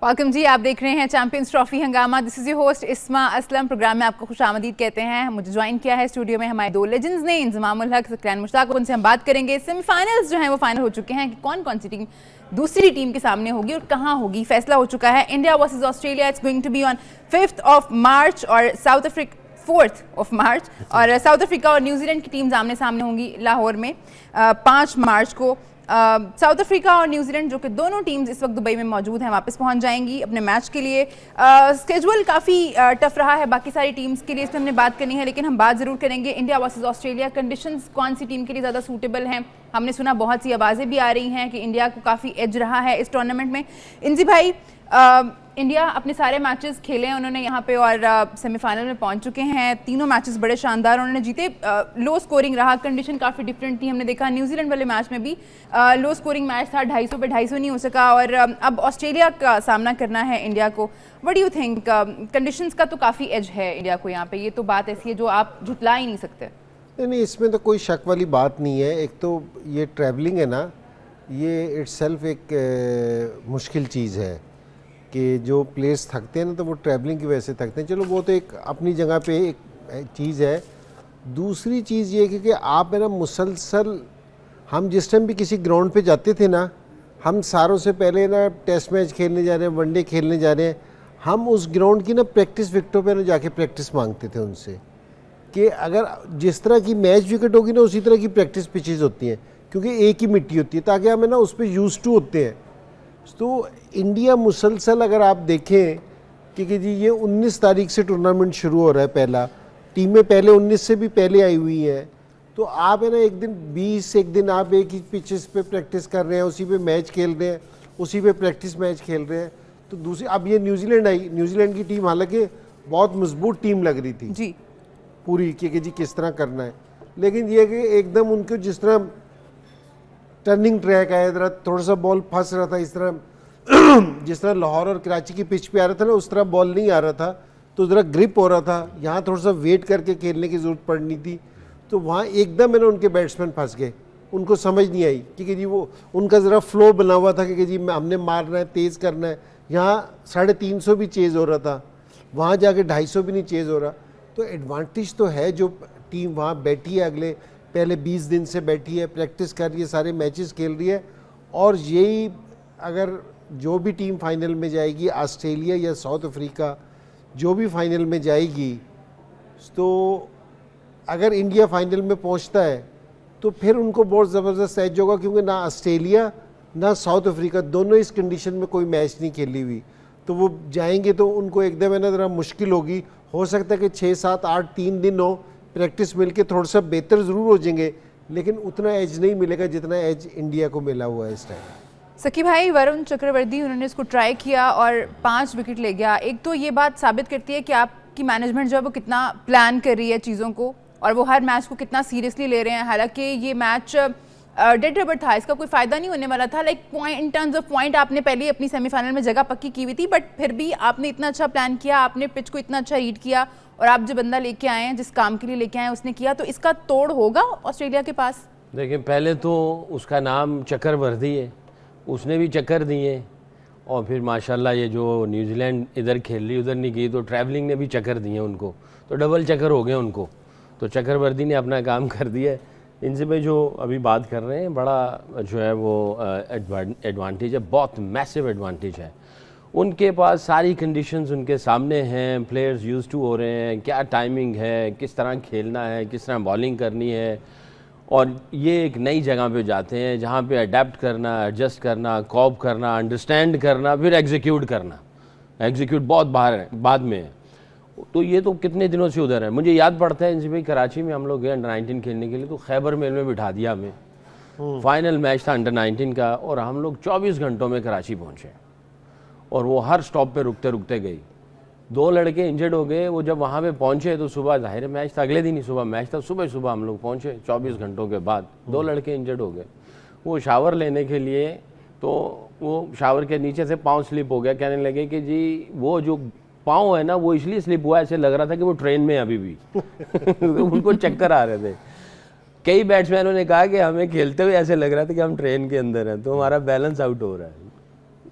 Welcome जी, आप देख रहे हैं चैंपियंस ट्रॉफी हंगामा। दिस इज योर होस्ट इस्मा असलम। प्रोग्राम में आपको खुशामदीद कहते हैं। मुझे ज्वाइन किया है स्टूडियो में हमारे दो लेजेंड्स ने, इंजमामुल हक, सकरैन मुश्ताक। उनसे हम बात करेंगे सेमीफाइनल्स जो हैं वो फाइनल हो चुके हैं कि कौन कौन सी टीम दूसरी टीम के सामने होगी और कहाँ होगी। फैसला हो चुका है, India versus Australia. It's going to be on 5 March और 4 मार्च, और साउथ अफ्रीका और न्यूजीलैंड की टीम्स आमने सामने होंगी लाहौर में 5 मार्च को। साउथ अफ्रीका और न्यूजीलैंड जो कि दोनों टीम्स इस वक्त दुबई में मौजूद हैं, वापस पहुंच जाएंगी अपने मैच के लिए। स्केजुअल काफ़ी टफ रहा है बाकी सारी टीम्स के लिए, इस पर हमने बात करनी है, लेकिन हम बात ज़रूर करेंगे इंडिया वर्सेस ऑस्ट्रेलिया। कंडीशंस कौन सी टीम के लिए ज़्यादा सूटेबल हैं? हमने सुना बहुत सी आवाज़ें भी आ रही हैं कि इंडिया को काफ़ी एज रहा है इस टूर्नामेंट में। इंजी भाई, इंडिया अपने सारे मैचेस खेले हैं उन्होंने यहाँ पे और सेमीफाइनल में पहुँच चुके हैं। तीनों मैचेस बड़े शानदार उन्होंने जीते। लो स्कोरिंग रहा, कंडीशन काफ़ी डिफरेंट थी। हमने देखा न्यूजीलैंड वाले मैच में भी लो स्कोरिंग मैच था, 250 पे 250 नहीं हो सका, और अब ऑस्ट्रेलिया का सामना करना है इंडिया को। What do you think? Conditions का तो काफ़ी एज है इंडिया को यहाँ पे, ये तो बात ऐसी है जो आप झुटला ही नहीं सकते। नहीं, इसमें तो कोई शक वाली बात नहीं है। एक तो ये ट्रैवलिंग है ना, ये इट्सेल्फ एक मुश्किल चीज़ है कि जो प्लेयर्स थकते हैं ना, तो वो ट्रैवलिंग की वजह से थकते हैं। चलो वो तो एक अपनी जगह पे एक चीज़ है। दूसरी चीज़ ये कि आप है ना मुसलसल, हम जिस टाइम भी किसी ग्राउंड पे जाते थे ना, हम सारों से पहले ना टेस्ट मैच खेलने जा रहे हैं, वनडे खेलने जा रहे हैं, हम उस ग्राउंड की ना प्रैक्टिस विकेटों पे ना जाके प्रैक्टिस मांगते थे उनसे कि अगर जिस तरह की मैच विकेट होगी ना, उसी तरह की प्रैक्टिस पिचेज़ होती हैं, क्योंकि एक ही मिट्टी होती है, ताकि हम है ना उस पर यूज टू होते हैं। तो इंडिया मुसलसल अगर आप देखें कि जी ये 19 तारीख से टूर्नामेंट शुरू हो रहा है, पहला टीमें पहले 19 से भी पहले आई हुई हैं, तो आप है ना एक दिन 20 एक दिन आप एक ही पिचेस पे प्रैक्टिस कर रहे हैं, उसी पे मैच खेल रहे हैं, उसी पे प्रैक्टिस मैच खेल रहे हैं। तो दूसरी अब ये न्यूजीलैंड आई, न्यूजीलैंड की टीम हालांकि बहुत मजबूत टीम लग रही थी जी पूरी कि जी किस तरह करना है, लेकिन ये कि एकदम उनको जिस तरह टर्निंग ट्रैक है, इधर थोड़ा सा बॉल फंस रहा था, इस तरह जिस तरह लाहौर और कराची की पिच पे आ रहा था ना, उस तरह बॉल नहीं आ रहा था, तो ज़रा ग्रिप हो रहा था। यहाँ थोड़ा सा वेट करके खेलने की ज़रूरत पड़नी थी, तो वहाँ एकदम मैंने उनके बैट्समैन फंस गए, उनको समझ नहीं आई कि जी वो उनका ज़रा फ्लो बना हुआ था कि जी हमने मारना है, तेज़ करना है। यहाँ 350 भी चेज़ हो रहा था, वहाँ जाके 250 भी नहीं चेज़ हो रहा। तो एडवांटेज तो है, जो टीम वहाँ बैठी है, अगले पहले 20 दिन से बैठी है, प्रैक्टिस कर रही है, सारे मैचेस खेल रही है, और यही अगर जो भी टीम फाइनल में जाएगी, ऑस्ट्रेलिया या साउथ अफ्रीका जो भी फाइनल में जाएगी, तो अगर इंडिया फाइनल में पहुंचता है तो फिर उनको बहुत ज़बरदस्त एज होगा, क्योंकि ना ऑस्ट्रेलिया ना साउथ अफ्रीका दोनों इस कंडीशन में कोई मैच नहीं खेली हुई, तो वो जाएंगे तो उनको एकदम है ना ज़रा मुश्किल होगी। हो सकता है कि 6, 7, 8 3 दिन हो, प्रैक्टिस मिलके थोड़ा सा बेहतर ज़रूर हो जाएंगे, लेकिन उतना एज नहीं मिलेगा जितना एज इंडिया को मिला हुआ है इस टाइम। सकी भाई, वरुण चक्रवर्ती उन्होंने इसको ट्राई किया और 5 विकेट ले गया। एक तो ये बात साबित करती है कि आपकी मैनेजमेंट जो है वो कितना प्लान कर रही है चीज़ों को, और वो हर मैच को कितना सीरियसली ले रहे हैं। हालांकि ये मैच डेड रबर था, इसका कोई फ़ायदा नहीं होने वाला था। Like point, in terms of point आपने पहले ही अपनी सेमीफाइनल में जगह पक्की की हुई थी, बट फिर भी आपने इतना अच्छा प्लान किया, आपने पिच को इतना अच्छा रीड किया, और आप जो बंदा लेके आए हैं, जिस काम के लिए लेके आए हैं, उसने किया, तो इसका तोड़ होगा ऑस्ट्रेलिया के पास। देखिए, पहले तो उसका नाम चक्रवर्ती है, उसने भी चक्कर दिए, और फिर माशाल्लाह ये जो न्यूजीलैंड इधर खेल रही उधर नहीं की, तो ट्रैवलिंग ने भी चक्कर दिए उनको, तो डबल चक्कर हो गए उनको। तो चक्रवर्ती ने अपना काम कर दिया है। इनसे भाई जो अभी बात कर रहे हैं, बड़ा जो है वो एडवांटेज है, बहुत मैसिव एडवांटेज है। उनके पास सारी कंडीशंस उनके सामने हैं, प्लेयर्स यूज्ड टू हो रहे हैं, क्या टाइमिंग है, किस तरह खेलना है, किस तरह बॉलिंग करनी है, और ये एक नई जगह पे जाते हैं जहाँ पे अडेप्ट करना, एडजस्ट करना, कॉप करना, अंडरस्टैंड करना, फिर एग्जीक्यूट करना। एग्जीक्यूट बहुत बाहर है, बाद में है। तो ये तो कितने दिनों से उधर है। मुझे याद पड़ता है इनसे भाई, कराची में हम लोग गए अंडर 19 खेलने के लिए, तो खैबर मेल में बिठा दिया हमें। फाइनल मैच था अंडर 19 का, और हम लोग 24 घंटों में कराची पहुँचे, और वो हर स्टॉप पे रुकते रुकते गई। 2 लड़के इंजर्ड हो गए। वो जब वहाँ पे पहुँचे तो सुबह, जाहिर मैच था, अगले दिन ही सुबह मैच था, सुबह हम लोग पहुँचे 24 घंटों के बाद। 2 लड़के इंजर्ड हो गए। वो शावर लेने के लिए, तो वो शावर के नीचे से पाँव स्लिप हो गया। कहने लगे कि जी वो जो पाँव है ना, वो इसलिए स्लिप हुआ, ऐसे लग रहा था कि वो ट्रेन में अभी भी तो उनको चक्कर आ रहे थे। कई बैट्समैनों ने कहा कि हमें खेलते हुए ऐसे लग रहा था कि हम ट्रेन के अंदर हैं, तो हमारा बैलेंस आउट हो रहा है।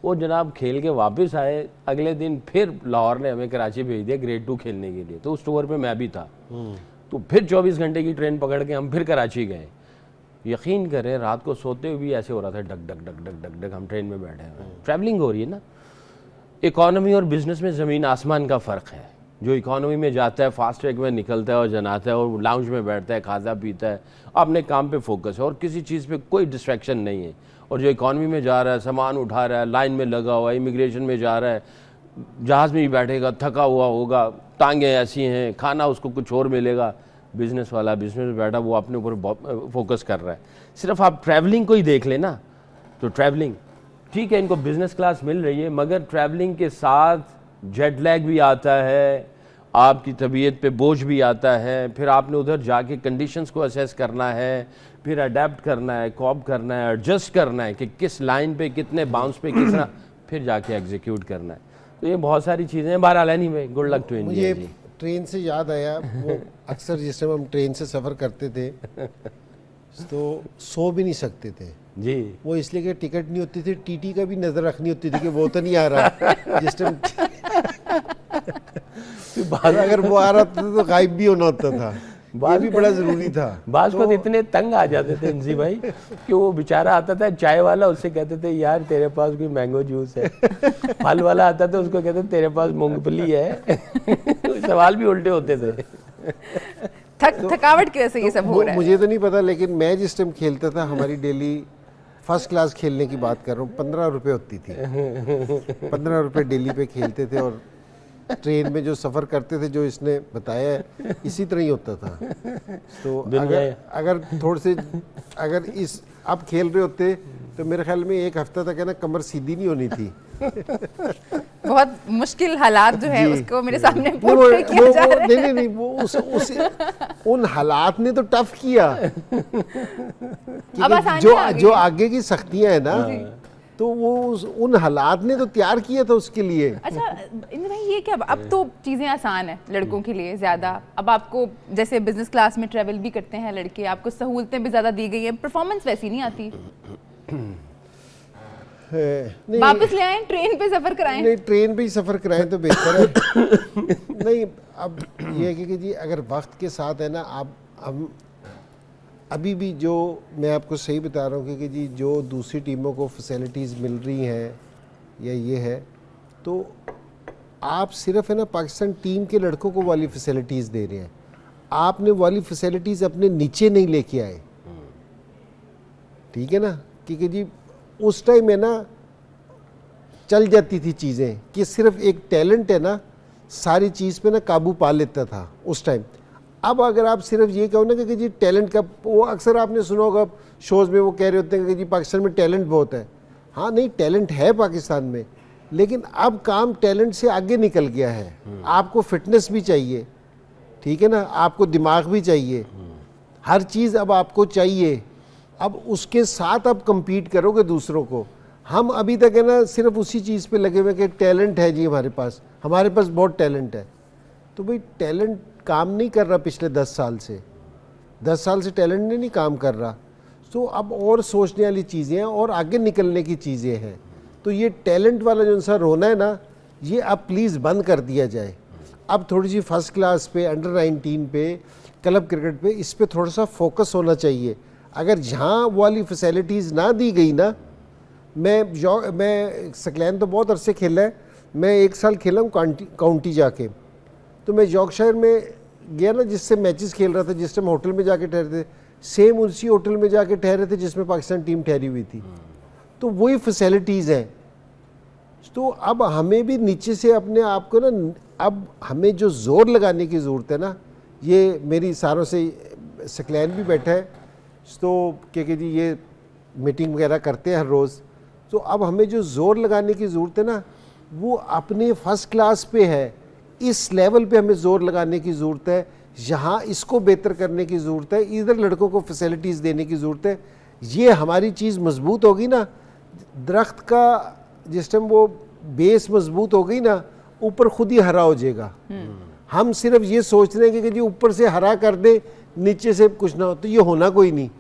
वो जनाब खेल के वापस आए, अगले दिन फिर लाहौर ने हमें कराची भेज दिया ग्रेड 2 खेलने के लिए। तो उस टूर पे मैं भी था। तो फिर 24 घंटे की ट्रेन पकड़ के हम फिर कराची गए। यकीन करें रात को सोते हुए भी ऐसे हो रहा था, duck duck duck duck duck duck, हम ट्रेन में बैठे हैं, ट्रैवलिंग हो रही है ना। इकॉनमी और बिजनेस में ज़मीन आसमान का फ़र्क है। जो इकॉनमी में जाता है फास्ट ट्रैक में निकलता है और जनाता है और लाउंज में बैठता है, खाता पीता है, अपने काम पे फोकस है और किसी चीज़ पे कोई डिस्ट्रैक्शन नहीं है। और जो इकॉनमी में जा रहा है, सामान उठा रहा है, लाइन में लगा हुआ है, इमिग्रेशन में जा रहा है, जहाज़ में ही बैठेगा, थका हुआ होगा, टांगें ऐसी हैं, खाना उसको कुछ और मिलेगा। बिज़नेस वाला बिज़नेस में बैठा, वो अपने ऊपर फोकस कर रहा है। सिर्फ आप ट्रैवलिंग को ही देख लें ना, तो ट्रैवलिंग ठीक है, इनको बिज़नेस क्लास मिल रही है, मगर ट्रैवलिंग के साथ जेट लैग भी आता है, आपकी तबीयत पे बोझ भी आता है, फिर आपने उधर जाके कंडीशंस को असेस करना है, फिर अडेप्ट करना है, कॉप करना है, एडजस्ट करना है कि किस लाइन पे कितने बाउंस पे कितना, फिर जाके एग्जीक्यूट करना है। तो ये बहुत सारी चीज़ें हैं। बहरहाल anyway, good luck to India ji. Train से याद आया, वो अक्सर जिस टाइम हम ट्रेन से सफ़र करते थे तो सो भी नहीं सकते थे जी। वो इसलिए कि टिकट नहीं होती थी, टीटी का भी नज़र रखनी होती थी कि वो तो नहीं आ रहा जिस टाइम अगर वो आ रहा था तो गायब भी होना होता था। ये भी बड़ा ज़रूरी था। बाज को इतने तंग आ जाते थे इंजी भाई कि वो बेचारा आता था चाय वाला, उससे कहते थे यार तेरे पास कोई मैंगो जूस है। फल वाला आता था, उसको कहते तेरे पास मूंगफली है। सवाल भी उल्टे होते थे। थकावट की वजह से ये सब हो रहा है। मुझे तो नहीं पता, लेकिन मैं जिस टाइम खेलता था, हमारी डेली फर्स्ट क्लास खेलने की बात कर रहा हूँ, 15 रुपये होती थी। 15 रुपये डेली पे खेलते थे और ट्रेन में जो सफ़र करते थे, जो इसने बताया है, इसी तरह ही होता था। तो अगर थोड़े से अगर इस आप खेल रहे होते तो मेरे ख्याल में एक हफ्ता तक है ना कमर सीधी नहीं होनी थी। बहुत मुश्किल हालात जो है उसको मेरे सामने पोर्ट्रे किया जा रहा है। नहीं वो उन हालात ने तो टफ किया। जो आगे की सख्तियां है ना, तो वो उन हालात ने तो तैयार किया था उसके लिए। अच्छा इंद्र भाई, ये क्या अब तो चीज़ें आसान है लड़कों के लिए ज़्यादा। अब आपको जैसे बिजनेस क्लास में ट्रैवल भी करते हैं लड़के, आपको सहूलतें भी ज़्यादा दी गई हैं, परफॉर्मेंस वैसी नहीं आती। नहीं, वापस ले आए, ट्रेन पे सफ़र कराएं। नहीं, ट्रेन पे ही सफ़र कराएं तो बेहतर है। नहीं, अब ये है कि जी अगर वक्त के साथ है ना, आप हम अभी भी जो मैं आपको सही बता रहा हूँ कि जी जो दूसरी टीमों को फैसिलिटीज़ मिल रही हैं या ये है, तो आप सिर्फ है ना पाकिस्तान टीम के लड़कों को वाली फैसिलिटीज़ दे रहे हैं। आपने वाली फैसिलिटीज़ अपने नीचे नहीं लेके आए, ठीक है ना। क्योंकि जी उस टाइम है ना चल जाती थी चीज़ें कि सिर्फ एक टैलेंट है ना सारी चीज़ पे ना काबू पा लेता था उस टाइम। अब अगर आप सिर्फ ये कहो ना कि जी टैलेंट का, वो अक्सर आपने सुना होगा शोज़ में वो कह रहे होते हैं कि जी पाकिस्तान में टैलेंट बहुत है। हाँ, नहीं, टैलेंट है पाकिस्तान में, लेकिन अब काम टैलेंट से आगे निकल गया है। आपको फिटनेस भी चाहिए, ठीक है ना, आपको दिमाग भी चाहिए, हर चीज़ अब आपको चाहिए। अब उसके साथ आप compete करोगे दूसरों को। हम अभी तक है ना सिर्फ उसी चीज़ पे लगे हुए कि टैलेंट है जी हमारे पास बहुत टैलेंट है। तो भाई टैलेंट काम नहीं कर रहा पिछले 10 साल से, 10 साल से टैलेंट नहीं काम कर रहा। तो अब और सोचने वाली चीज़ें हैं और आगे निकलने की चीज़ें हैं। तो ये टैलेंट वाला जो सा रोना है ना, ये अब प्लीज़ बंद कर दिया जाए। अब थोड़ी सी फर्स्ट क्लास पे, अंडर 19 पे, क्लब क्रिकेट पे, इस पे थोड़ा सा फोकस होना चाहिए। अगर जहाँ वाली फैसिलिटीज़ ना दी गई ना, मैं सकलैन तो बहुत अरसे खेला है, मैं 1 साल खेला हूँ काउंटी जाके। तो मैं यॉर्कशायर में गया ना, जिससे मैचेस खेल रहा था, जिस टाइम होटल में जाके ठहरे थे, सेम उसी होटल में जाके ठहरे थे जिसमें पाकिस्तान टीम ठहरी हुई थी। तो वही फैसिलिटीज़ हैं। तो अब हमें भी नीचे से अपने आप को ना, अब हमें जो ज़ोर लगाने की ज़रूरत है ना, ये मेरी सारों से सकलैन भी बैठा है, तो क्योंकि जी ये मीटिंग वगैरह करते हैं हर रोज़। तो अब हमें जो ज़ोर लगाने की ज़रूरत है ना, वो अपने फर्स्ट क्लास पे है। इस लेवल पे हमें ज़ोर लगाने की ज़रूरत है, यहाँ इसको बेहतर करने की ज़रूरत है, इधर लड़कों को फैसिलिटीज़ देने की ज़रूरत है। ये हमारी चीज़ मजबूत होगी ना, दरख्त का जिस टाइम वो बेस मजबूत हो गई ना, ऊपर खुद ही हरा हो जाएगा। हम सिर्फ ये सोच रहे हैं कि जी ऊपर से हरा कर दे, नीचे से कुछ ना हो, तो ये होना कोई नहीं।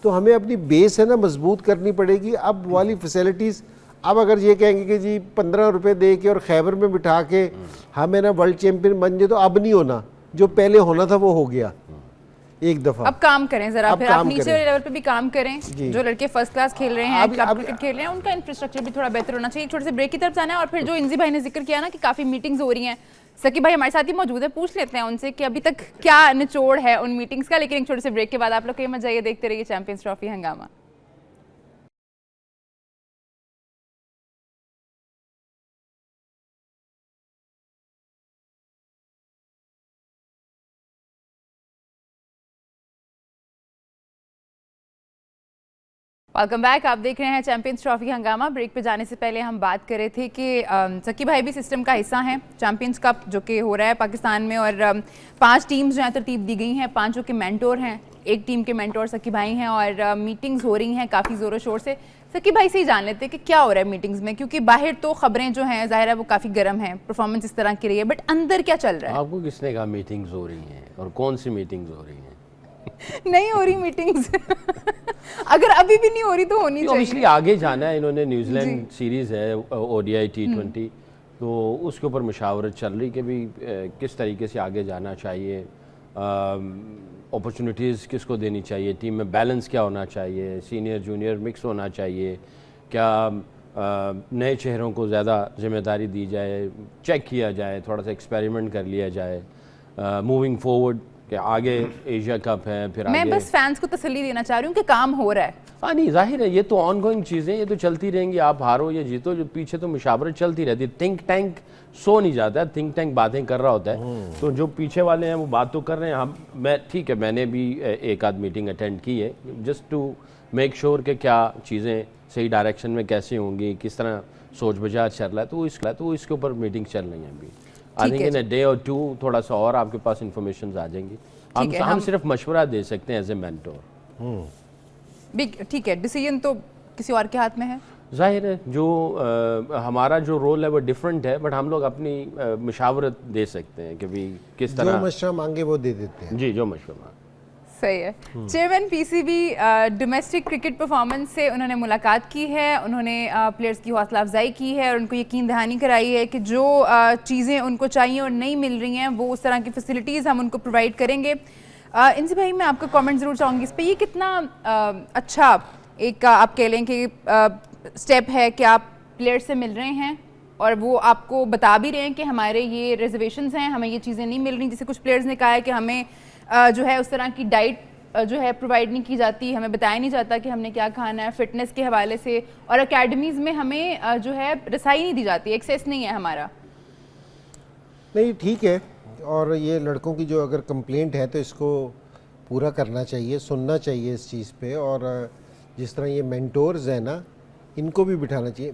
तो हमें अपनी बेस है ना मजबूत करनी पड़ेगी। अब वाली फैसिलिटीज़ अब अगर ये कहेंगे कि जी 15 रुपए दे के और खैबर में बिठा के हमें ना वर्ल्ड चैंपियन बन जाए, तो अब नहीं होना, जो पहले होना था वो हो गया एक दफा। अब काम करें जरा, अब फिर आप काम नीचे करें। वाले लेवल पे भी काम करें। जी। जो लड़के फर्स्ट क्लास खेल रहे हैं, अब- क्लब अब- क्रिकेट खेल रहे हैं, उनका इंफ्रास्ट्रक्चर भी थोड़ा बेहतर होना चाहिए। एक छोटे से ब्रेक की तरफ जाना है। और फिर जो इंजी भाई ने जिक्र किया ना कि काफी मीटिंग्स हो रही हैं, सकी भाई हमारे साथ ही मौजूद है, पूछ लेते हैं उनसे कि अभी तक क्या निचोड़ है उन मीटिंग्स का। लेकिन एक छोटे से ब्रेक के बाद आप लोग कहीं मत जाइए, देखते रहिए चैंपियंस ट्रॉफी हंगामा। Welcome back. आप देख रहे हैं चैंपियंस ट्रॉफी हंगामा। ब्रेक पे जाने से पहले हम बात कर रहे थे कि सकी भाई भी सिस्टम का हिस्सा हैं। चैंपियंस कप जो कि हो रहा है पाकिस्तान में, और 5 टीम्स जो हैं तरतीब दी गई हैं, 5 के मेंटोर हैं। एक टीम के मेंटोर सकी भाई हैं और मीटिंग्स हो रही हैं काफ़ी ज़ोरों शोर से। सकी भाई से ही जान लेते हैं कि क्या हो रहा है मीटिंग्स में, क्योंकि बाहर तो खबरें जो हैं ज़ाहिर है वो काफ़ी गर्म हैं, परफॉर्मेंस इस तरह की रही है, बट अंदर क्या चल रहा है? आपको किसने कहा मीटिंग्स हो रही हैं, और कौन सी मीटिंग्स हो रही हैं? नहीं हो रही मीटिंग्स। अगर अभी भी नहीं हो रही तो होनी चाहिए। ऑब्वियसली आगे जाना है। इन्होंने न्यूजीलैंड सीरीज़ है ODI T20, तो उसके ऊपर मुशावरत चल रही कि भी किस तरीके से आगे जाना चाहिए, अपॉर्चुनिटीज़ किसको देनी चाहिए, टीम में बैलेंस क्या होना चाहिए, सीनियर जूनियर मिक्स होना चाहिए, क्या नए चेहरों को ज़्यादा जिम्मेदारी दी जाए, चेक किया जाए, थोड़ा सा एक्सपेरिमेंट कर लिया जाए मूविंग फॉरवर्ड कि आगे एशिया कप है, फिर मैं आगे। बस फैंस को तसल्ली देना चाह रही हूँ कि काम हो रहा है। हाँ नहीं, जाहिर है ये तो ऑनगोइंग चीज़ें, ये तो चलती रहेंगी, आप हारो या जीतो, जो पीछे तो मुशावरत चलती रहती है। थिंक टैंक सो नहीं जाता है, थिंक टैंक बातें कर रहा होता है। तो जो पीछे वाले हैं वो बात तो कर रहे हैं। मैं ठीक है, मैंने भी एक आध मीटिंग अटेंड की है जस्ट टू मेक श्योर कि क्या चीज़ें सही डायरेक्शन में कैसे होंगी, किस तरह सोच विचार चल रहा है, तो इसके ऊपर मीटिंग चल रही है अभी। I think in a day और 2 थोड़ा सा और आपके पास इंफॉर्मेशन आ जाएंगी। हम सिर्फ मशवरा दे सकते हैं एज ए मेंटोर। ठीक है, डिसीजन तो किसी और के हाथ में है। जाहिर है जो हमारा जो रोल है वो डिफरेंट है, बट हम लोग अपनी मशावरत दे सकते हैं कि भी किस जो तरह मशवरा मांगे वो दे देते हैं। जी, जो मशवरा। सही है। Chairman PCB domestic cricket performance से उन्होंने मुलाकात की है, उन्होंने प्लेयर्स की हौसला अफजाई की है और उनको यकीन दहानी कराई है कि जो चीज़ें उनको चाहिए और नहीं मिल रही हैं वो उस तरह की फैसिलिटीज़ हम उनको प्रोवाइड करेंगे। इनसे भाई मैं आपका कमेंट ज़रूर चाहूँगी इस पर, ये कितना अच्छा एक आप कह लें कि स्टेप है कि आप प्लेयर्स से मिल रहे हैं और वो आपको बता भी रहे हैं कि हमारे ये रिजर्वेशंस हैं, हमें ये चीज़ें नहीं मिल रही। जैसे कुछ प्लेयर्स ने कहा है कि हमें जो है उस तरह की डाइट जो है प्रोवाइड नहीं की जाती, हमें बताया नहीं जाता कि हमने क्या खाना है फिटनेस के हवाले से, और अकेडमीज़ में हमें जो है रसाई नहीं दी जाती, एक्सेस नहीं है हमारा। नहीं ठीक है, और ये लड़कों की जो अगर कंप्लेंट है तो इसको पूरा करना चाहिए, सुनना चाहिए इस चीज़ पे। और जिस तरह ये मेंटोर्स हैं ना, इनको भी बिठाना चाहिए।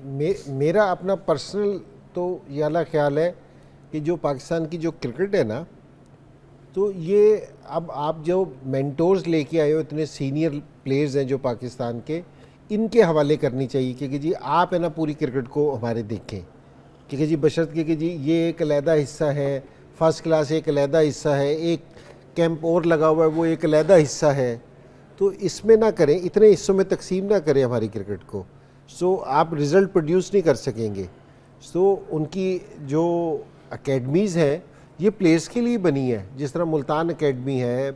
मेरा अपना पर्सनल तो ये वाला ख्याल है कि जो पाकिस्तान की जो क्रिकेट है ना, तो ये अब आप जो मेंटोर्स लेके आए हो, इतने सीनियर प्लेयर्स हैं जो पाकिस्तान के, इनके हवाले करनी चाहिए कि जी आप है ना पूरी क्रिकेट को हमारे देखें, कि जी बशर्ते कि जी ये एक अलहदा हिस्सा है, फर्स्ट क्लास एक अलहदा हिस्सा है, एक कैंप और लगा हुआ है वो एक अलहदा हिस्सा है, तो इसमें ना करें, इतने हिस्सों में तकसीम ना करें हमारी क्रिकेट को। सो आप रिज़ल्ट प्रोड्यूस नहीं कर सकेंगे। सो उनकी जो अकेडमीज़ हैं ये प्लेयर्स के लिए बनी है, जिस तरह मुल्तान एकेडमी है,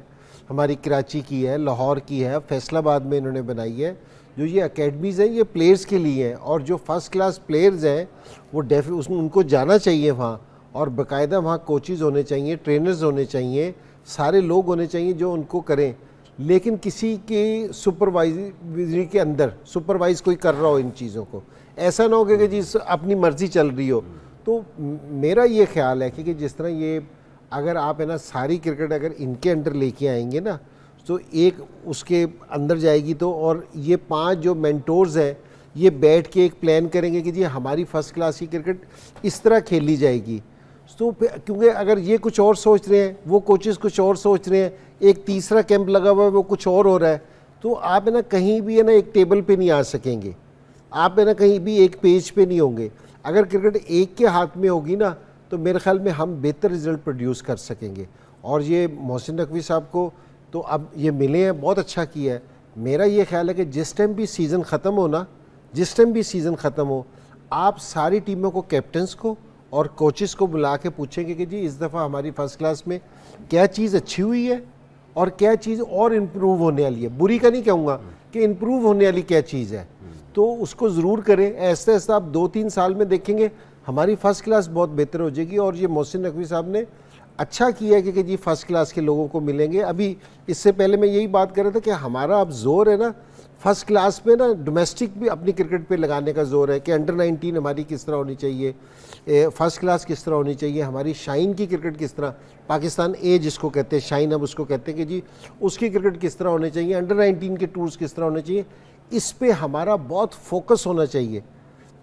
हमारी कराची की है, लाहौर की है, फैसलाबाद में इन्होंने बनाई है। जो ये अकेडमीज़ हैं ये प्लेयर्स के लिए हैं, और जो फर्स्ट क्लास प्लेयर्स हैं वो उनको जाना चाहिए वहाँ, और बाकायदा वहाँ कोचेज़ होने चाहिए, ट्रेनर्स होने चाहिए, सारे लोग होने चाहिए जो उनको करें। लेकिन किसी के सुपरवाइजरी के अंदर सुपरवाइज़ कोई कर रहा हो इन चीज़ों को, ऐसा ना हो कि जी अपनी मर्ज़ी चल रही हो। तो मेरा ये ख्याल है कि जिस तरह ये अगर आप है ना सारी क्रिकेट अगर इनके अंडर लेके आएंगे ना, तो एक उसके अंदर जाएगी। तो और ये 5 जो मेंटोर्स हैं ये बैठ के एक प्लान करेंगे कि जी हमारी फर्स्ट क्लास की क्रिकेट इस तरह खेली जाएगी। तो क्योंकि अगर ये कुछ और सोच रहे हैं, वो कोचेज़ कुछ और सोच रहे हैं, एक तीसरा कैंप लगा हुआ है वो कुछ और हो रहा है, तो आप है ना कहीं भी है ना एक टेबल पे नहीं आ सकेंगे, आप है ना कहीं भी एक पेज पे नहीं होंगे। अगर क्रिकेट एक के हाथ में होगी ना, तो मेरे ख्याल में हम बेहतर रिजल्ट प्रोड्यूस कर सकेंगे। और ये मोहसिन नकवी साहब को तो अब ये मिले हैं, बहुत अच्छा किया है। मेरा ये ख्याल है कि जिस टाइम भी सीज़न ख़त्म हो ना, जिस टाइम भी सीज़न ख़त्म हो, आप सारी टीमों को, कैप्टन्स को और कोचेस को बुला के पूछेंगे कि जी इस दफ़ा हमारी फर्स्ट क्लास में क्या चीज़ अच्छी हुई है और क्या चीज़ और इम्प्रूव होने वाली है। बुरी का नहीं कहूँगा कि इम्प्रूव होने वाली क्या चीज़ है, तो उसको ज़रूर करें। ऐसे ऐसे आप 2-3 साल में देखेंगे हमारी फ़र्स्ट क्लास बहुत बेहतर हो जाएगी। और ये मोहसिन नकवी साहब ने अच्छा किया कि जी फर्स्ट क्लास के लोगों को मिलेंगे। अभी इससे पहले मैं यही बात कर रहा था कि हमारा अब जोर है ना फर्स्ट क्लास पे ना, डोमेस्टिक भी अपनी क्रिकेट पे लगाने का जोर है कि अंडर 19 हमारी किस तरह होनी चाहिए, फर्स्ट क्लास किस तरह होनी चाहिए, हमारी शाइन की क्रिकेट किस तरह, पाकिस्तान ए जिसको कहते हैं शाइन, अब उसको कहते हैं कि जी उसकी क्रिकेट किस तरह होनी चाहिए, अंडर 19 के टूर्स किस तरह होने चाहिए, इस पे हमारा बहुत फोकस होना चाहिए।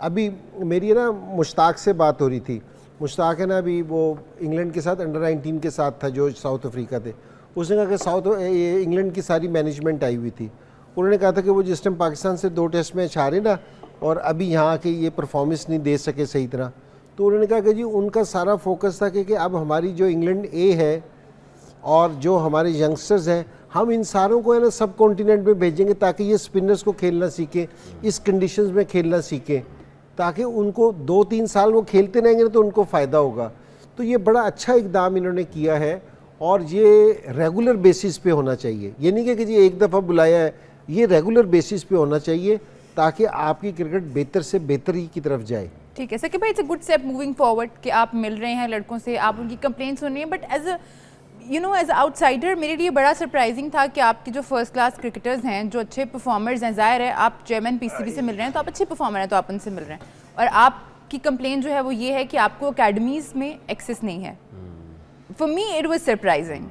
अभी मेरी ना मुश्ताक से बात हो रही थी, मुश्ताक है ना अभी वो इंग्लैंड के साथ अंडर 19 के साथ था जो साउथ अफ्रीका थे। उसने कहा कि इंग्लैंड की सारी मैनेजमेंट आई हुई थी। उन्होंने कहा था कि वो जिस टाइम पाकिस्तान से 2 टेस्ट मैच हारे ना और अभी यहाँ आके ये परफॉर्मेंस नहीं दे सके सही तरह, तो उन्होंने कहा कि जी उनका सारा फोकस था कि अब हमारी जो इंग्लैंड ए है और जो हमारे यंगस्टर्स हैं, हम इन सारों को है ना सब कॉन्टिनेंट में भेजेंगे ताकि ये स्पिनर्स को खेलना सीखें, इस कंडीशंस में खेलना सीखें, ताकि उनको 2-3 साल वो खेलते रहेंगे तो उनको फ़ायदा होगा। तो ये बड़ा अच्छा इकदाम इन्होंने किया है और ये रेगुलर बेसिस पे होना चाहिए। ये नहीं कि जी एक दफ़ा बुलाया है, ये रेगुलर बेसिस पे होना चाहिए ताकि आपकी क्रिकेट बेहतर से बेहतरी की तरफ जाए। ठीक है सर, भाई it's a good step moving forward कि आप मिल रहे हैं लड़कों से, आप उनकी कंप्लेंट्स सुन रही हैं, बट एज एज आउटसाइडर मेरे लिए बड़ा सरप्राइजिंग था कि आपके जो फर्स्ट क्लास क्रिकेटर्स हैं, जो अच्छे परफॉर्मर्स हैं, ज़ाहिर है आप चेयरमैन पीसीबी से मिल रहे हैं तो आप अच्छे परफॉर्मर हैं तो आप उनसे मिल रहे हैं, और आपकी कंप्लेंट जो है वो ये है कि आपको अकेडमीज़ में एक्सेस नहीं है। For me it was surprising.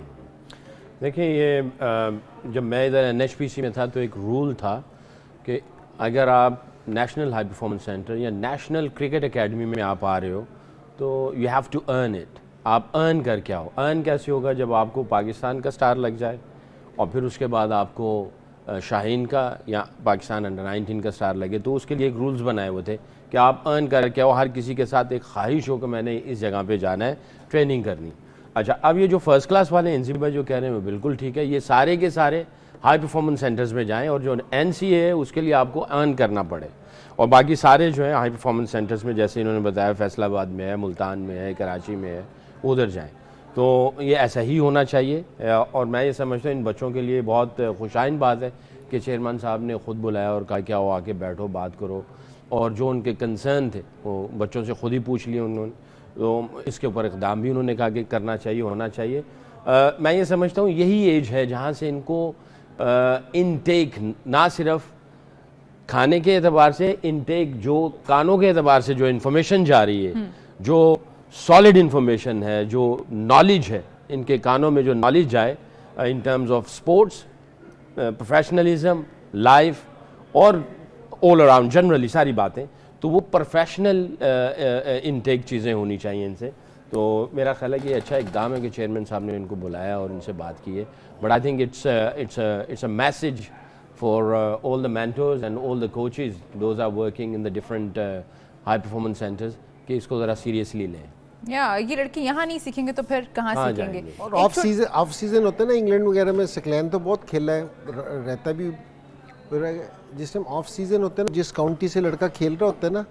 देखिए ये जब मैं इधर NHPC में था तो एक रूल था कि अगर आप नेशनल हाई परफॉर्मेंस सेंटर या नेशनल क्रिकेट एकेडमी में आप आ रहे हो तो you have to earn it. आप अर्न करके आओ। अर्न कैसे होगा? जब आपको पाकिस्तान का स्टार लग जाए और फिर उसके बाद आपको शाहीन का या पाकिस्तान अंडर 19 का स्टार लगे, तो उसके लिए एक रूल्स बनाए हुए थे कि आप अर्न करके आओ। हर किसी के साथ एक ख्वाहिश हो कि मैंने इस जगह पे जाना है, ट्रेनिंग करनी। अच्छा, अब ये जो फर्स्ट क्लास वाले एनसीबी भाई जो कह रहे हैं वो बिल्कुल ठीक है, ये सारे के सारे हाई परफॉर्मेंस सेंटर्स में जाएं और जो NCA है उसके लिए आपको अर्न करना पड़े, और बाकी सारे जो है हाई परफॉर्मेंस सेंटर्स में जैसे इन्होंने बताया फैसलाबाद में है, मुल्तान में है, कराची में है, उधर जाएं। तो ये ऐसा ही होना चाहिए और मैं ये समझता हूँ इन बच्चों के लिए बहुत खुशाइन बात है कि चेयरमैन साहब ने ख़ुद बुलाया और कहा क्या हो आके बैठो बात करो, और जो उनके कंसर्न थे वो बच्चों से ख़ुद ही पूछ लिए उन्होंने, तो इसके ऊपर इक़दाम भी उन्होंने कहा कि करना चाहिए, होना चाहिए। मैं ये समझता हूँ यही एज है जहाँ से इनको इनटेक ना सिर्फ खाने के एतबार से, इनटेक जो कानों के एतबार से जो इन्फॉर्मेशन जा रही है, जो सॉलिड इन्फॉर्मेशन है, जो नॉलेज है, इनके कानों में जो नॉलेज जाए in terms of sports, professionalism, life और ऑल अराउंड जनरली सारी बातें, तो वो प्रोफेशनल इनटेक चीज़ें होनी चाहिए इनसे। तो मेरा ख्याल है कि अच्छा इक़दाम है कि चेयरमैन साहब ने इनको बुलाया और इनसे बात की है, but I think it's a message for all the mentors and all the coaches those are working in the different high performance centres कि इसको ज़रा सीरियसली लें। या ये लड़के यहाँ नहीं सीखेंगे तो फिर कहाँ सीखेंगे? और ऑफ सीजन होता है ना इंग्लैंड वगैरह में, सकलैन तो बहुत खेला है, रहता भी जिस टाइम ऑफ सीजन होता है ना, जिस काउंटी से लड़का खेल रहा होता है ना,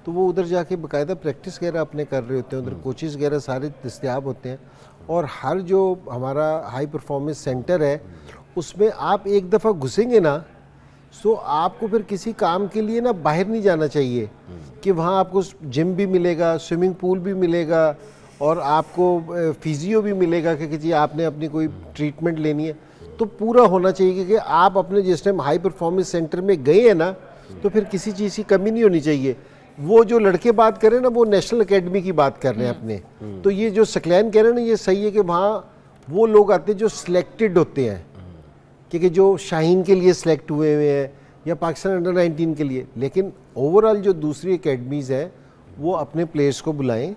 तो वो उधर जाके बाकायदा प्रैक्टिस वगैरह अपने कर रहे होते हैं, उधर कोचेस वगैरह सारे दस्तयाब होते हैं, और हर जो हमारा हाई परफॉर्मेंस सेंटर है उसमें आप एक दफ़ा घुसेंगे ना, सो आपको फिर किसी काम के लिए ना बाहर नहीं जाना चाहिए कि वहाँ आपको जिम भी मिलेगा, स्विमिंग पूल भी मिलेगा और आपको फिजियो भी मिलेगा कि जी आपने अपनी कोई ट्रीटमेंट लेनी है, तो पूरा होना चाहिए कि आप अपने जिस टाइम हाई परफॉर्मेंस सेंटर में गए हैं ना, तो फिर किसी चीज़ की कमी नहीं होनी चाहिए। वो जो लड़के बात कर रहे हैं ना, वो नेशनल एकेडमी की बात कर रहे हैं अपने, तो ये जो सकलैन कह रहे हैं ना, ये सही है कि वहाँ वो लोग आते हैं जो सिलेक्टेड होते हैं, क्योंकि जो शाहीन के लिए सिलेक्ट हुए हुए हैं या पाकिस्तान अंडर 19 के लिए, लेकिन ओवरऑल जो दूसरी एकेडमीज़ है वो अपने प्लेयर्स को बुलाएं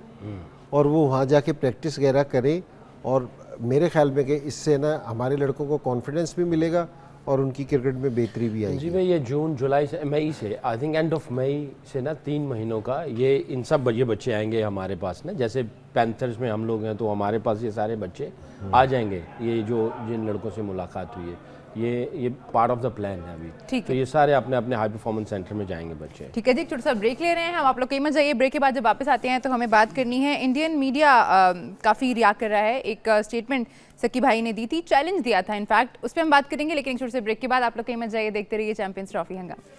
और वो वहाँ जाके प्रैक्टिस वगैरह करें, और मेरे ख्याल में कि इससे ना हमारे लड़कों को कॉन्फिडेंस भी मिलेगा और उनकी क्रिकेट में बेहतरी भी आएगी। जी भाई, ये जून जुलाई से मई से I think end of May से ना 3 महीनों का ये इन सब ये बच्चे आएंगे हमारे पास ना, जैसे पैंथर्स में हम लोग हैं तो हमारे पास ये सारे बच्चे आ जाएंगे, ये जो जिन लड़कों से मुलाकात हुई है ये पार्ट ऑफ द प्लान है अभी। ठीक तो है। ये सारे अपने अपने हाई परफॉर्मेंस सेंटर में जाएंगे बच्चे। ठीक है जी, एक छोटा सा ब्रेक ले रहे हैं हम, आप लोग कहीं मत जाइए। ब्रेक के बाद जब वापस आते हैं तो हमें बात करनी है, इंडियन मीडिया काफ़ी रिएक्ट कर रहा है, एक स्टेटमेंट सकी भाई ने दी थी, चैलेंज दिया था इनफैक्ट, उस पर हम बात करेंगे। लेकिन एक छोटे से ब्रेक के बाद आप लोग कहीं मत जाइए, देखते रहिए चैंपियंस ट्रॉफी हंगामा।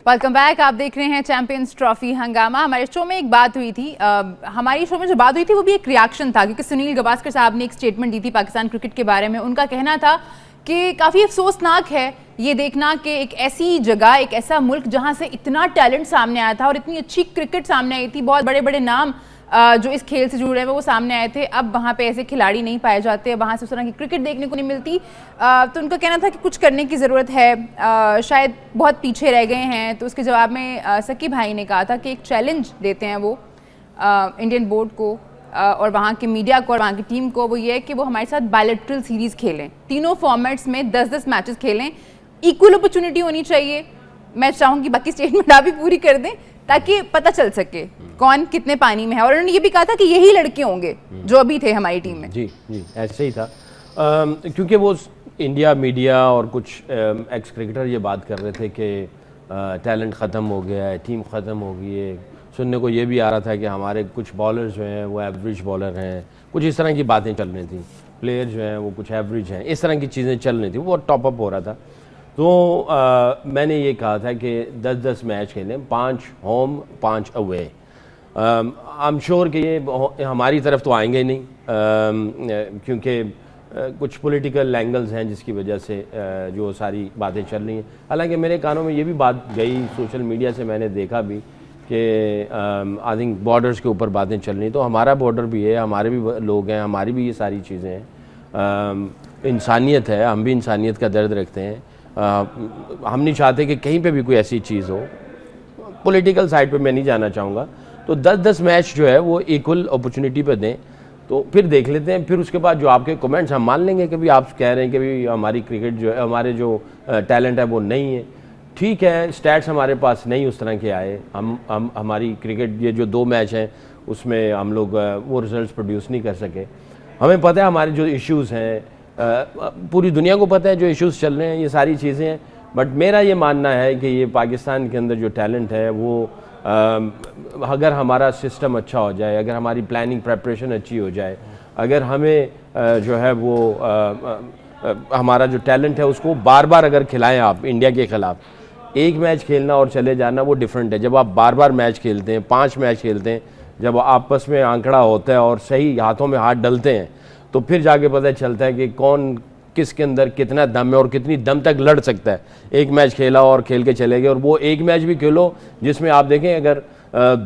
वेलकम बैक, आप देख रहे हैं चैंपियंस ट्रॉफी हंगामा। हमारे शो में एक बात हुई थी, हमारी शो में जो बात हुई थी वो भी एक रिएक्शन था, क्योंकि सुनील गावस्कर साहब ने एक स्टेटमेंट दी थी पाकिस्तान क्रिकेट के बारे में। उनका कहना था कि काफ़ी अफसोसनाक है ये देखना कि एक ऐसी जगह, एक ऐसा मुल्क जहां से इतना टैलेंट सामने आया था और इतनी अच्छी क्रिकेट सामने आई थी, बहुत बड़े बड़े नाम जो इस खेल से जुड़े हुए वो सामने आए थे, अब वहाँ पे ऐसे खिलाड़ी नहीं पाए जाते, वहाँ से उस तरह की क्रिकेट देखने को नहीं मिलती। तो उनका कहना था कि कुछ करने की ज़रूरत है, शायद बहुत पीछे रह गए हैं। तो उसके जवाब में सकी भाई ने कहा था कि एक चैलेंज देते हैं वो इंडियन बोर्ड को और वहाँ के मीडिया को और वहाँ की टीम को, वो ये है कि वो हमारे साथ बायलैटरल सीरीज़ खेलें, तीनों फॉर्मेट्स में 10-10 मैचेस खेलें, इक्वल अपॉर्चुनिटी होनी चाहिए। मैं चाहूँगी बाकी स्टेटमेंट आप भी पूरी कर दें ताकि पता चल सके कौन कितने पानी में है। और उन्होंने ये भी कहा था कि यही लड़के होंगे जो अभी थे हमारी टीम में। जी ऐसे ही था, क्योंकि वो इंडिया मीडिया और कुछ एक्स क्रिकेटर ये बात कर रहे थे कि टैलेंट ख़त्म हो गया है, टीम ख़त्म हो गई है। सुनने को ये भी आ रहा था कि हमारे कुछ बॉलर जो हैं वो एवरेज बॉलर हैं, कुछ इस तरह की बातें चल रही थी। प्लेयर जो हैं वो कुछ एवरेज हैं, इस तरह की चीज़ें चल रही थी, वो टॉप अप हो रहा था। तो मैंने ये कहा था कि 10-10 मैच खेलें, 5 home 5 away. I am sure कि ये हमारी तरफ तो आएंगे नहीं, क्योंकि कुछ पॉलिटिकल एंगल्स हैं जिसकी वजह से जो सारी बातें चल रही हैं। हालांकि मेरे कानों में ये भी बात गई, सोशल मीडिया से मैंने देखा भी कि आई थिंक बॉर्डर्स के ऊपर बातें चल रही हैं। तो हमारा बॉर्डर भी है, हमारे भी लोग हैं, हमारी भी ये सारी चीज़ें हैं, इंसानियत है, हम भी इंसानियत का दर्द रखते हैं। हम नहीं चाहते कि कहीं पे भी कोई ऐसी चीज़ हो। पॉलिटिकल साइड पे मैं नहीं जाना चाहूँगा। तो 10-10 मैच जो है वो इक्वल अपॉर्चुनिटी पे दें, तो फिर देख लेते हैं। फिर उसके बाद जो आपके कमेंट्स हम मान लेंगे कि भी आप कह रहे हैं कि भी हमारी क्रिकेट जो है, हमारे जो टैलेंट है वो नहीं है। ठीक है, स्टैट्स हमारे पास नहीं उस तरह के आए, हम हमारी क्रिकेट ये जो 2 मैच हैं उसमें हम लोग वो रिजल्ट्स प्रोड्यूस नहीं कर सके। हमें पता है हमारे जो इश्यूज़ हैं, पूरी दुनिया को पता है जो इश्यूज़ चल रहे हैं, ये सारी चीज़ें हैं। बट मेरा ये मानना है कि ये पाकिस्तान के अंदर जो टैलेंट है वो अगर हमारा सिस्टम अच्छा हो जाए, अगर हमारी प्लानिंग प्रेपरेशन अच्छी हो जाए, अगर हमें जो है वो हमारा जो टैलेंट है उसको बार बार अगर खिलाएं आप इंडिया के ख़िलाफ़, एक मैच खेलना और चले जाना वो डिफरेंट है। जब आप बार बार मैच खेलते हैं, 5 मैच खेलते हैं, जब आपस में आंकड़ा होता है और सही हाथों में हाथ डलते हैं, तो फिर जाके पता चलता है कि कौन किसके अंदर कितना दम है और कितनी दम तक लड़ सकता है। एक मैच खेला और खेल के चले गए, और वो एक मैच भी खेलो जिसमें आप देखें अगर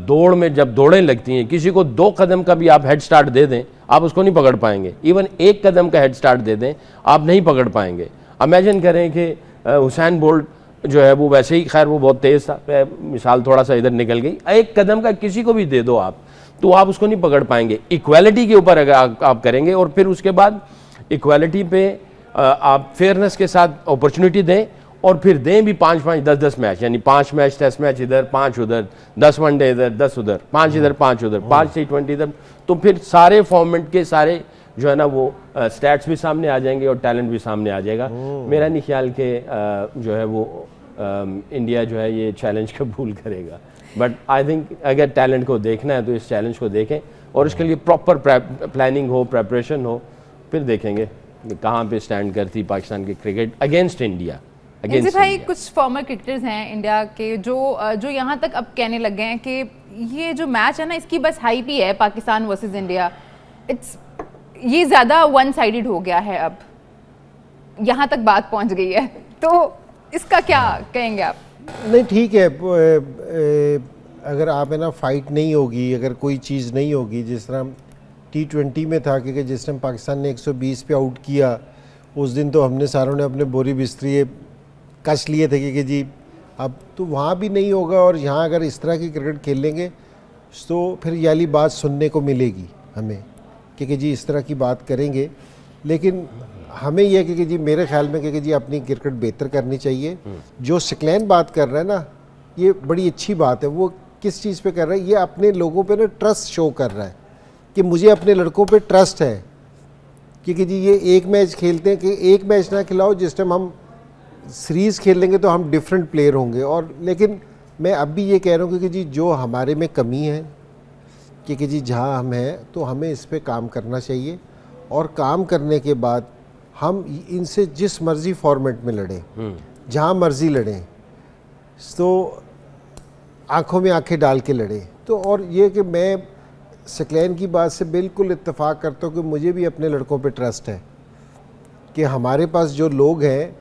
दौड़ में जब दौड़ें लगती हैं, किसी को 2 कदम का भी आप हेड स्टार्ट दे दें, आप उसको नहीं पकड़ पाएंगे। इवन 1 कदम का हेड स्टार्ट दे दें, आप नहीं पकड़ पाएंगे। इमेजिन करें कि हुसैन बोल्ट जो है वो वैसे ही, खैर वो बहुत तेज़ था, मिसाल थोड़ा सा इधर निकल गई, 1 कदम का किसी को भी दे दो आप, तो आप उसको नहीं पकड़ पाएंगे। इक्वालिटी के ऊपर अगर आप करेंगे और फिर उसके बाद इक्वालिटी पे आप फेयरनेस के साथ अपॉर्चुनिटी दें, और फिर दें भी 5-5, 10-10 मैच, यानी 5 मैच टेस्ट मैच इधर, 5 उधर, 10 वनडे इधर, 10 उधर, 5 इधर, 5 उधर, 5 T20 इधर, तो फिर सारे फॉर्मेट के सारे जो है ना वो स्टैट्स भी सामने आ जाएंगे और टैलेंट भी सामने आ जाएगा। मेरा नहीं ख्याल कि जो है वो इंडिया जो है ये चैलेंज कबूल करेगा। बट आई थिंक अगर टैलेंट को देखना है तो इस चैलेंज को देखें और इसके लिए प्रॉपर प्लानिंग हो, प्रेपरेशन हो, फिर देखेंगे कहाँ पे स्टैंड करती पाकिस्तान की क्रिकेट अगेंस्ट इंडिया। भाई कुछ फॉर्मर क्रिकेटर्स हैं इंडिया के जो यहाँ तक अब कहने लग गए हैं कि ये जो मैच है ना इसकी बस हाइप ही है, पाकिस्तान वर्सेस इंडिया, ये ज़्यादा वन साइडेड हो गया है, अब यहाँ तक बात पहुँच गई है, तो इसका क्या कहेंगे आप? नहीं ठीक है, अगर आप है ना फाइट नहीं होगी, अगर कोई चीज़ नहीं होगी, जिस तरह T20 में था कि जिस टाइम पाकिस्तान ने 120 पे आउट किया, उस दिन तो हमने सारों ने अपने बोरी बिस्तरी कस लिए थे कि जी अब तो वहाँ भी नहीं होगा। और यहाँ अगर इस तरह की क्रिकेट खेल लेंगे तो फिर ये वाली बात सुनने को मिलेगी हमें कि जी इस तरह की बात करेंगे। लेकिन हमें यह कि जी मेरे ख्याल में कि जी अपनी क्रिकेट बेहतर करनी चाहिए। जो सिकलैन बात कर रहा है ना, ये बड़ी अच्छी बात है। वो किस चीज़ पे कर रहा है? ये अपने लोगों पे ना ट्रस्ट शो कर रहा है कि मुझे अपने लड़कों पे ट्रस्ट है कि जी ये एक मैच खेलते हैं, कि एक मैच ना खिलाओ, जिस टाइम हम सीरीज़ खेल लेंगे तो हम डिफरेंट प्लेयर होंगे। और लेकिन मैं अब भी ये कह रहा हूँ कि जी जो हमारे में कमी है कि जी जहाँ हम हैं तो हमें इस पे काम करना चाहिए, और काम करने के बाद हम इनसे जिस मर्ज़ी फॉर्मेट में लड़ें, जहाँ मर्ज़ी लड़ें, तो आंखों में आंखें डाल के लड़ें। तो और ये कि मैं सिकलैन की बात से बिल्कुल इत्तेफाक करता हूँ कि मुझे भी अपने लड़कों पे ट्रस्ट है कि हमारे पास जो लोग हैं,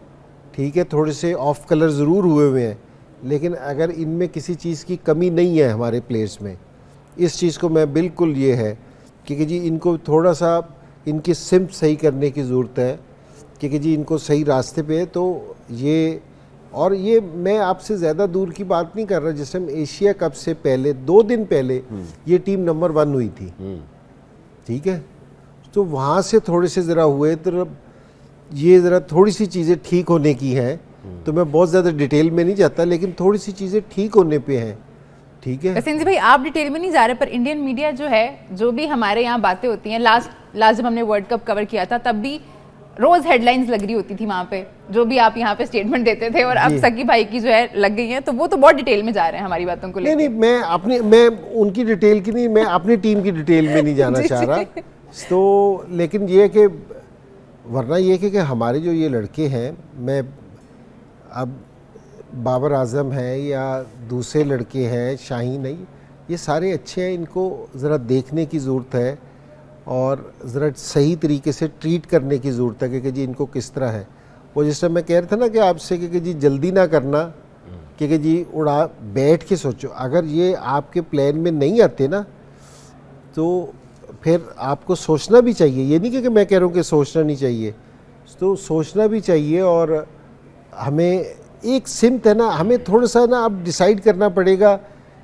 ठीक है, थोड़े से ऑफ कलर ज़रूर हुए हुए हैं, लेकिन अगर इनमें किसी चीज़ की कमी नहीं है हमारे प्लेयर्स में, इस चीज़ को मैं बिल्कुल ये है कि जी इनको थोड़ा सा इनकी सिम्प सही करने की ज़रूरत है कि जी इनको सही रास्ते पे है। तो ये, और ये मैं आपसे ज़्यादा दूर की बात नहीं कर रहा, जिस टाइम एशिया कप से पहले 2 दिन पहले ये टीम नंबर 1 हुई थी, ठीक है, तो वहाँ से थोड़े से ज़रा हुए, तो ये ज़रा थोड़ी सी चीज़ें ठीक होने की हैं। तो मैं बहुत ज़्यादा डिटेल में नहीं जाता, लेकिन थोड़ी सी चीज़ें ठीक होने पे हैं, ठीक है। वैसे भाई आप डिटेल में नहीं जा रहे, पर इंडियन मीडिया जो है, जो भी हमारे यहाँ बातें होती हैं, लास्ट जब हमने वर्ल्ड कप कवर किया था तब भी रोज हेडलाइंस लग रही होती थी वहाँ पे, जो भी आप यहाँ पे स्टेटमेंट देते थे, और अब सकी भाई की जो है लग गई है, तो वो तो बहुत डिटेल में जा रहे हैं हमारी बातों को लेकर। नहीं, मैं उनकी डिटेल की नहीं, मैं अपनी टीम की डिटेल में नहीं जाना चाह रहा। तो लेकिन ये कि वरना ये कि हमारे जो ये लड़के हैं, मैं अब बाबर आजम है या दूसरे लड़के हैं, शाहीन नहीं, ये सारे अच्छे हैं, इनको ज़रा देखने की ज़रूरत है और ज़रा सही तरीके से ट्रीट करने की ज़रूरत है कि जी इनको किस तरह है। वो जिस टाइम मैं कह रहा था ना कि आपसे कि जी जल्दी ना करना, कि जी उड़ा बैठ के सोचो। अगर ये आपके प्लान में नहीं आते ना, तो फिर आपको सोचना भी चाहिए। ये नहीं कि मैं कह रहा हूँ कि सोचना नहीं चाहिए, तो सोचना भी चाहिए। और हमें एक सिमत है ना, हमें थोड़ा सा ना अब डिसाइड करना पड़ेगा।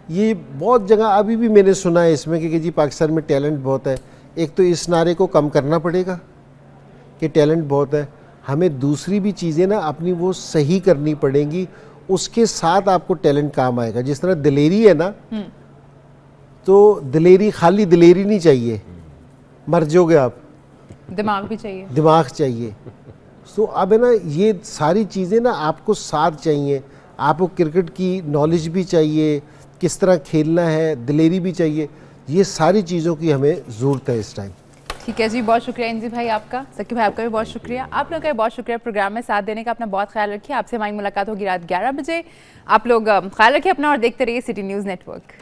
ये बहुत जगह अभी भी मैंने सुना है इसमें कि जी पाकिस्तान में टैलेंट बहुत है। एक तो इस नारे को कम करना पड़ेगा कि टैलेंट बहुत है, हमें दूसरी भी चीज़ें ना अपनी वो सही करनी पड़ेंगी, उसके साथ आपको टैलेंट काम आएगा। जिस तरह दिलेरी है ना, तो दिलेरी खाली दिलेरी नहीं चाहिए, मर जाओगे आप, दिमाग भी चाहिए, दिमाग चाहिए। तो अब है ना, ये सारी चीज़ें ना आपको साथ चाहिए। आपको क्रिकेट की नॉलेज भी चाहिए, किस तरह खेलना है, दिलेरी भी चाहिए। ये सारी चीज़ों की हमें ज़रूरत है इस टाइम। ठीक है जी, बहुत शुक्रिया इंजी भाई आपका, सकी भाई आपका भी बहुत शुक्रिया, आप लोगों का भी बहुत शुक्रिया प्रोग्राम में साथ देने का। अपना बहुत ख्याल रखिए। आपसे हमारी मुलाकात होगी रात 11 बजे। आप लोग ख्याल रखिए अपना और देखते रहिए सिटी न्यूज़ नेटवर्क।